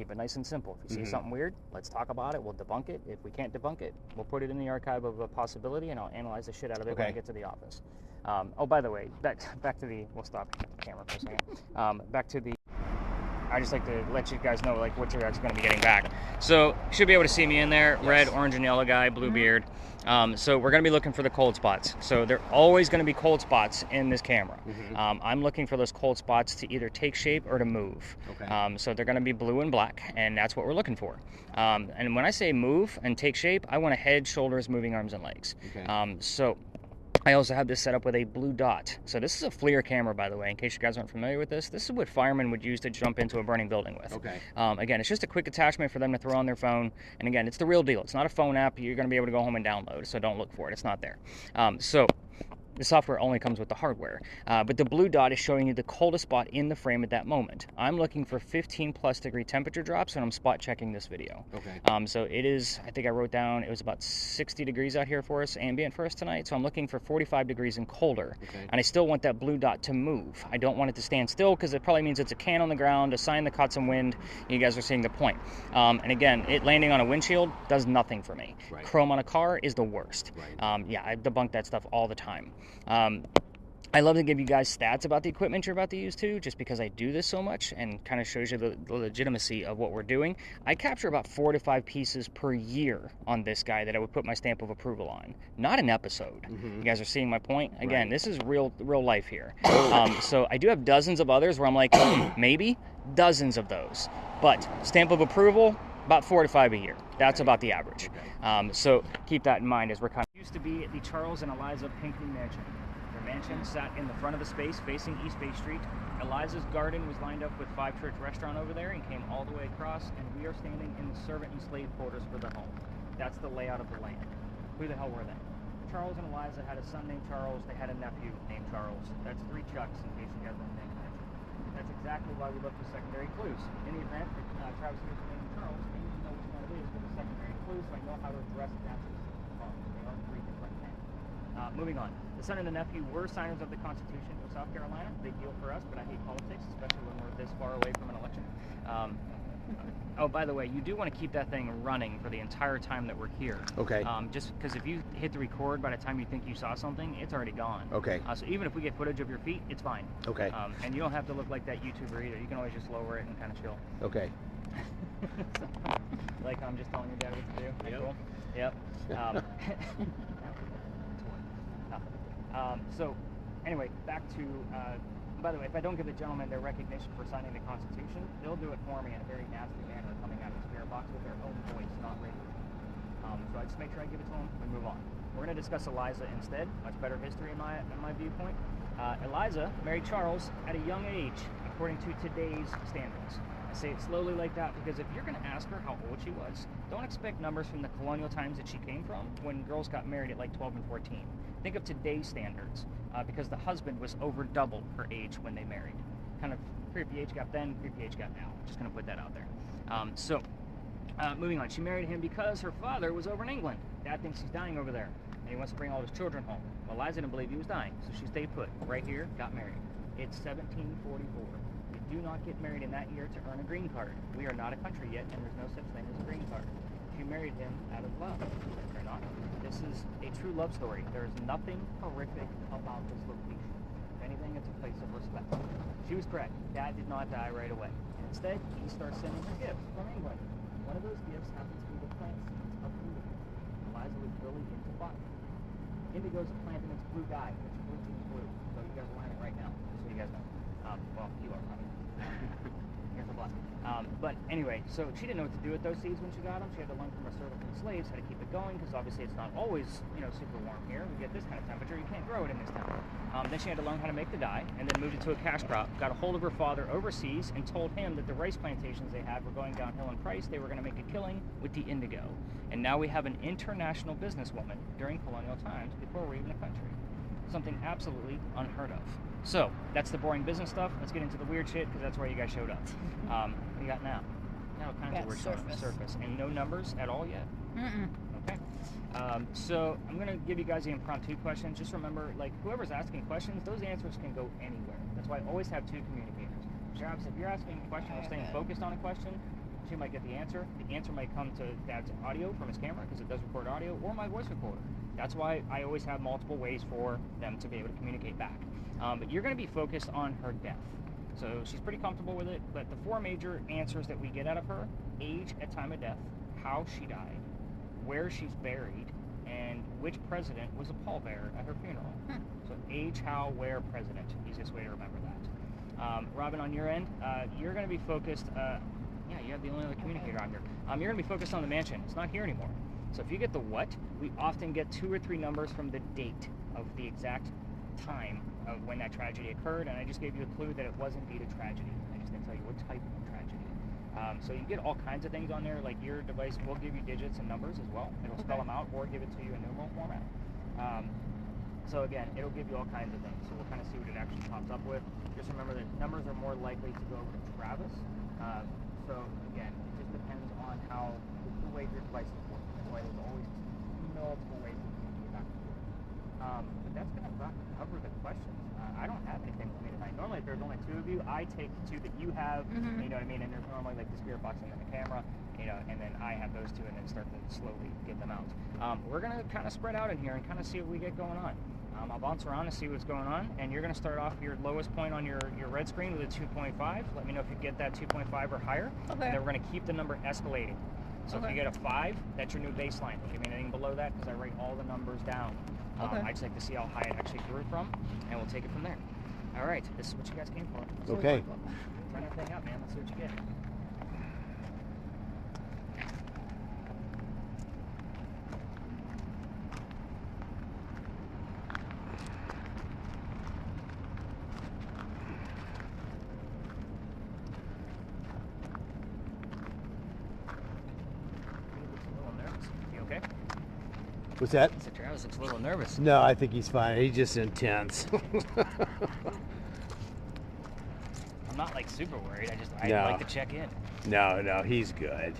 keep it nice and simple. If you see something weird, let's talk about it. We'll debunk it. If we can't debunk it, we'll put it in the archive of a possibility, and I'll analyze the shit out of it when I get to the office. Oh, by the way, back to the, we'll stop the camera for a second. Back to the, I just like to let you guys know like what you're actually going to be getting back. So you should be able to see me in there, red, orange, and yellow guy, blue beard. So we're going to be looking for the cold spots. So there are always going to be cold spots in this camera. I'm looking for those cold spots to either take shape or to move. So they're going to be blue and black, and that's what we're looking for. And when I say move and take shape, I want a head, shoulders, moving arms, and legs. So I also have this set up with a blue dot. So this is a FLIR camera, by the way, in case you guys aren't familiar with this. This is what firemen would use to jump into a burning building with. Again, it's just a quick attachment for them to throw on their phone. And again, it's the real deal. It's not a phone app you're going to be able to go home and download, so don't look for it. It's not there. So the software only comes with the hardware. But the blue dot is showing you the coldest spot in the frame at that moment. I'm looking for 15+ degree temperature drops, and I'm spot checking this video. So it is, I think I wrote down, it was about 60 degrees out here for us, ambient for us tonight. So I'm looking for 45 degrees and colder. And I still want that blue dot to move. I don't want it to stand still, because it probably means it's a can on the ground, a sign that caught some wind. You guys are seeing the point. And again, it landing on a windshield does nothing for me. Chrome on a car is the worst. Yeah, I debunk that stuff all the time. I love to give you guys stats about the equipment you're about to use too, just because I do this so much and kind of shows you the legitimacy of what we're doing. I capture about 4 to 5 pieces per year on this guy that I would put my stamp of approval on, not an episode. You guys are seeing my point? Again, this is real life here. So I do have dozens of others where I'm like, maybe dozens of those, but stamp of approval, about 4 to 5 a year. That's about the average. So keep that in mind as we're kind of used to be at the Charles and Eliza Pinckney Mansion. Their mansion sat in the front of the space facing East Bay Street. Eliza's garden was lined up with Five Church Restaurant over there and came all the way across, and we are standing in the servant and slave quarters for the home. That's the layout of the land. Who the hell were they? Charles and Eliza had a son named Charles. They had a nephew named Charles. That's 3 Chucks, in case you guys don't think that. That's exactly why we look for secondary clues. In the event that Travis hears the name Charles, I need to know which one it is with a secondary clue so I know how to address that specific problem. They are 3 different men. Moving on. The son and the nephew were signers of the Constitution of South Carolina. Big deal for us, but I hate politics, especially when we're this far away from an election. Oh, by the way, you do want to keep that thing running for the entire time that we're here. Just because if you hit the record by the time you think you saw something, it's already gone. So even if we get footage of your feet, it's fine. And you don't have to look like that YouTuber either. You can always just lower it and kind of chill. So, like I'm just telling your dad what to do. Cool? Yep. So anyway, back to, by the way, if I don't give the gentlemen their recognition for signing the Constitution, they'll do it for me in a very nasty manner coming out of the spirit box with their own voice, not radio. So I just make sure I give it to them and move on. We're going to discuss Eliza instead. Much better history in my viewpoint. Eliza married Charles at a young age, according to today's standards. I say it slowly like that because if you're going to ask her how old she was, don't expect numbers from the colonial times that she came from when girls got married at like 12 and 14. Think of today's standards because the husband was over double her age when they married. Kind of creepy age gap then, creepy age gap now. Just going to put that out there. Moving on. She married him because her father was over in England. Dad thinks he's dying over there, and he wants to bring all his children home. Well, Eliza didn't believe he was dying, so she stayed put right here, got married. It's 1744. You do not get married in that year to earn a green card. We are not a country yet, and there's no such thing as a green card. She married him out of love, or not. This is a true love story. There is nothing horrific about this location. If anything, it's a place of respect. She was correct. Dad did not die right away. And instead, he starts sending her gifts from England. One of those gifts happens to be the plant seeds of indigo. Eliza was really into botany. Indigo is a plant and it's blue dye, which blue means blue. So you guys are learning right now, just so you guys know. Well, you are probably. Here's the black. But anyway, so she didn't know what to do with those seeds when she got them. She had to learn from her servants and slaves how to keep it going because obviously it's not always, super warm here. We get this kind of temperature. You can't grow it in this temperature. Then she had to learn how to make the dye and then moved it to a cash crop. Got a hold of her father overseas and told him that the rice plantations they had were going downhill in price. They were going to make a killing with the indigo. And now we have an international businesswoman during colonial times before we're even a country. Something absolutely unheard of. So, that's the boring business stuff. Let's get into the weird shit, because that's where you guys showed up. What do you got now? Now kinds of weird stuff on the surface. And no numbers at all yet? Okay. So, I'm going to give you guys the impromptu questions. Just remember, whoever's asking questions, those answers can go anywhere. That's why I always have 2 communicators. Travis, if you're asking a question or staying focused on a question, she might get the answer. The answer might come to Dad's audio from his camera because it does record audio, or my voice recorder. That's why I always have multiple ways for them to be able to communicate back. But you're going to be focused on her death. So she's pretty comfortable with it, but the 4 major answers that we get out of her: age at time of death, how she died, where she's buried, and which president was a pallbearer at her funeral. So age, how, where, president. Easiest way to remember that. Robin, on your end, you're going to be focused, yeah, you have the only other communicator on here. You're going to be focused on the mansion. It's not here anymore. So if you get the what, we often get 2 or 3 numbers from the date of the exact time of when that tragedy occurred, and I just gave you a clue that it was indeed a tragedy. I just didn't tell you what type of tragedy. So you get all kinds of things on there, like your device will give you digits and numbers as well. It'll spell them out or give it to you in numeral format. So again, it'll give you all kinds of things. So we'll kind of see what it actually pops up with. Just remember that numbers are more likely to go over to Travis. So again, it just depends on how the way your device is working. That's why there's always multiple ways to communicate back and forth. But that's going to about cover the questions. I don't have anything for me tonight. Normally, if there's only 2 of you, I take the 2 that you have, you know what I mean? And there's normally like the spirit box and then the camera, you know, and then I have those 2 and then start to slowly get them out. We're going to kind of spread out in here and kind of see what we get going on. I'll bounce around and see what's going on, and you're going to start off your lowest point on your red screen with a 2.5. Let me know if you get that 2.5 or higher. Okay. And then we're going to keep the number escalating. So if you get a 5, that's your new baseline. Don't give me anything below that because I write all the numbers down. I just like to see how high it actually grew from, and we'll take it from there. All right, this is what you guys came for. Okay. Turn that thing up, man. Let's see what you get. What's that? So Travis looks a little nervous. No, I think he's fine. He's just intense. I'm not like super worried. I like to check in. No, he's good.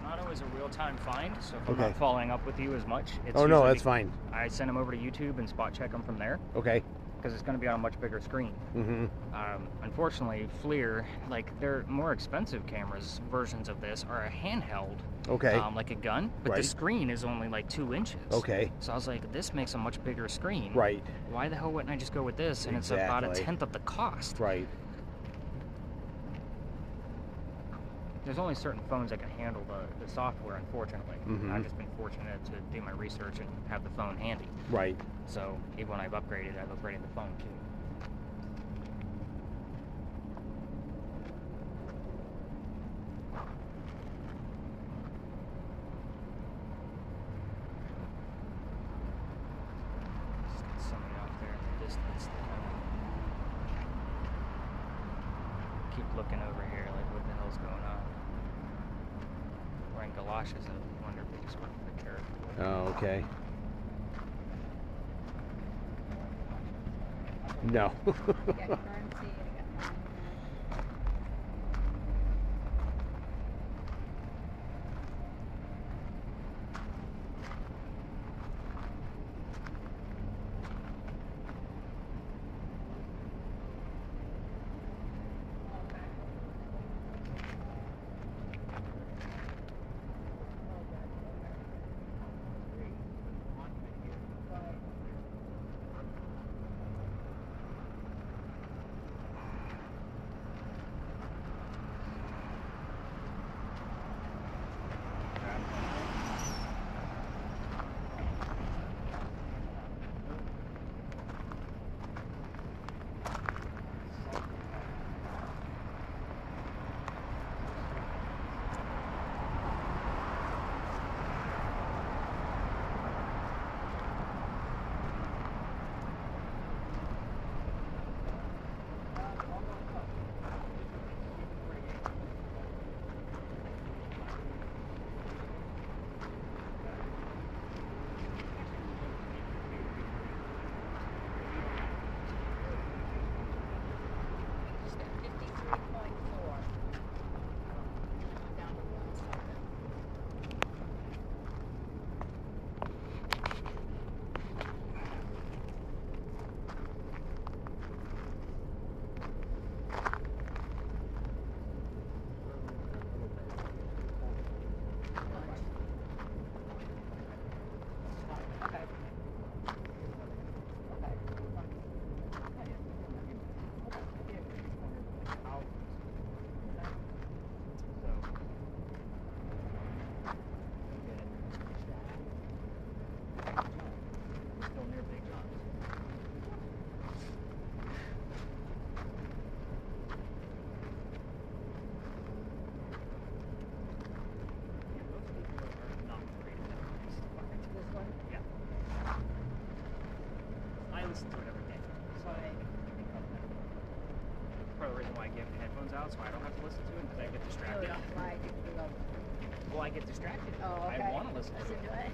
Tornado is a real-time find, so if I'm Okay. not following up with you as much, it's Oh, no, usually that's fine. I send them over to YouTube and spot check them from there Okay. because it's going to be on a much bigger screen. Mm-hmm. Unfortunately, FLIR, like their more expensive cameras versions of this are a handheld, Okay. like a gun, but the Right. screen is only like 2 inches. Okay. So I was like, this makes a much bigger screen. Right. Why the hell wouldn't I just go with this? And it's about a Exactly. tenth of the cost. Right. There's only certain phones that can handle the software, unfortunately. Mhm. I've just been fortunate to do my research and have the phone handy. Right. So even when I've upgraded the phone too. Just get somebody off there in the distance to keep looking over here, like what the hell's going on. Wearing galoshes, I wonder if they just want to be careful. Oh, okay. No. Still near Big John's. Yeah, those people are not great at that. This one? Yeah. I listen to it every day. So I think of that. That's part of the reason why I get headphones out, so I don't have to listen to it, because I get distracted. Why did you love it? Well, I get distracted. Oh, okay. I want to listen to Listen it. to it.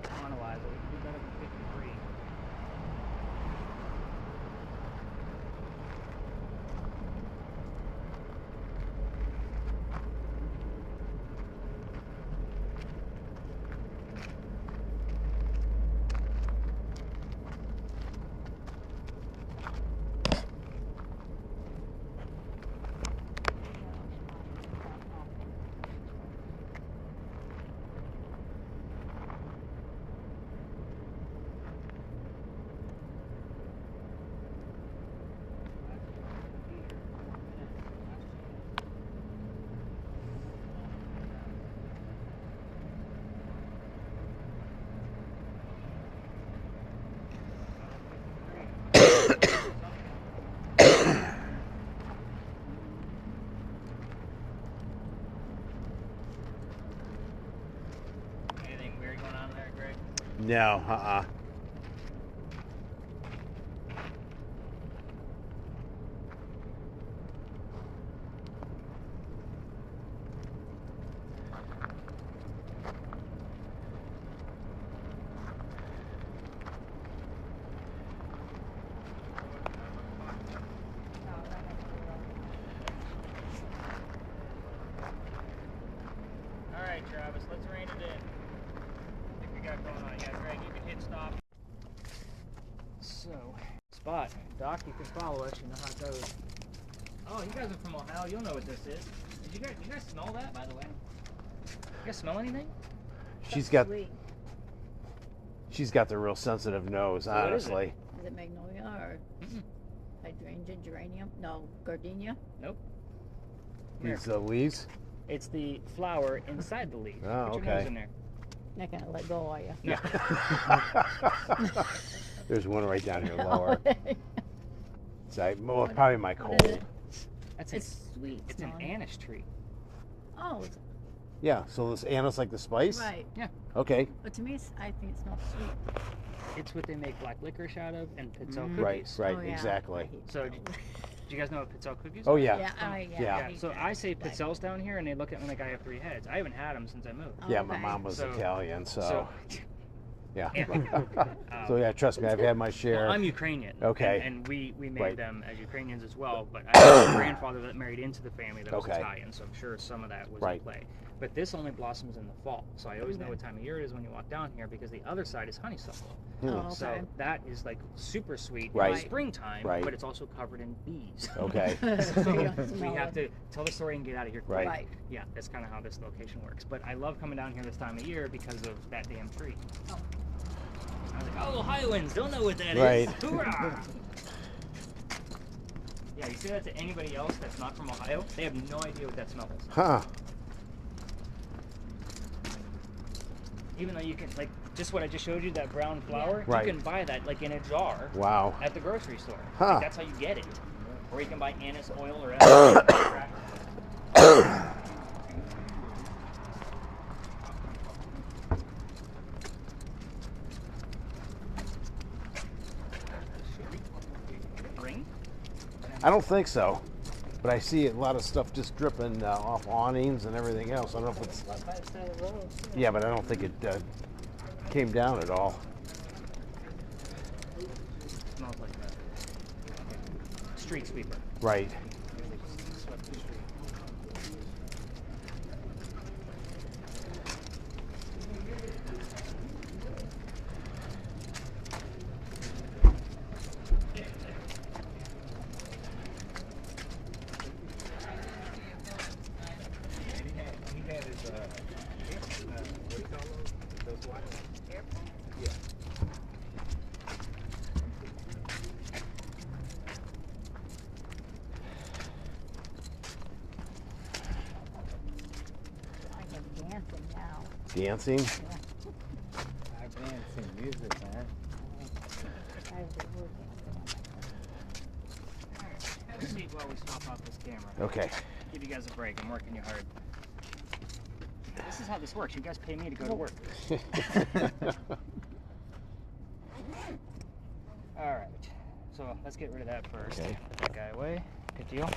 I want to lie, but we can do better than 53. Anything weird going on there, Greg? No. So, spot. Doc, you can follow us. You know how it goes. Oh, you guys are from Ohio. You'll know what this is. Did you guys smell that, by the way? You guys smell anything? She's Sweet. got the real sensitive nose, honestly. Is it magnolia or hydrangea, geranium? No, gardenia. Nope. These leaves? It's the flower inside the leaf. Oh, Put your nose okay. in there. Not gonna let go, are you? No. There's one right down here lower. Well, probably my What is cold. it? That's It's sweet. It's an smelling. anise tree. Oh, it's, Yeah, so this anise like the spice? right. Okay. But to me, I think it smells sweet. It's what they make black licorice out of and Pitzel Right, cookies. right, Oh, yeah. exactly. I hate So, those. Do you guys know what Pitzel cookies Oh, are? yeah. Yeah, Yeah. Yeah, hate so that. I say But- Pitzel's down here, and they look at me like I have 3 heads. I haven't had them since I moved. Oh, Yeah, my okay. mom was So- Italian, so yeah. Yeah. So yeah, trust me, I've had my share. Well, I'm Ukrainian. Okay. And we made Right. them as Ukrainians as well. But I have a grandfather that married into the family that was Okay. Italian, so I'm sure some of that was Right. in play. But this only blossoms in the fall, so I always know Okay. what time of year it is when you walk down here because the other side is honeysuckle. Oh, okay. So that is like super sweet Right. in springtime, Right. but it's also covered in bees. Okay. So you don't we smell have it. to tell the story and get out of here Right. quick. Yeah, that's kind of how this location works. But I love coming down here this time of year because of that damn tree. Oh. I was like, oh, Ohioans don't know what that is. Right. Hoorah! Yeah, you say that to anybody else that's not from Ohio, they have no idea what that smell is. Huh. Even though you can, like, just what I just showed you, that brown flour, Right. you can buy that, like, in a jar Wow. at the grocery store. Huh. Like, that's how you get it. Or you can buy anise oil or extract. Ring? I don't think so, but I see a lot of stuff just dripping off awnings and everything else. I don't know if it's. By the side of the road. too. Yeah, but I don't think it came down at all. Smells like a street sweeper. Right. Swept the street. I am dancing now. Dancing. Dancing music, man. I have the word dancing on my phone. Have a seat while we swap out this camera. Okay. Give you guys a break. I'm working you hard. This is how this works. You guys pay me to go to work. All right. So let's get rid of that first. Okay. Put that guy away. Good deal.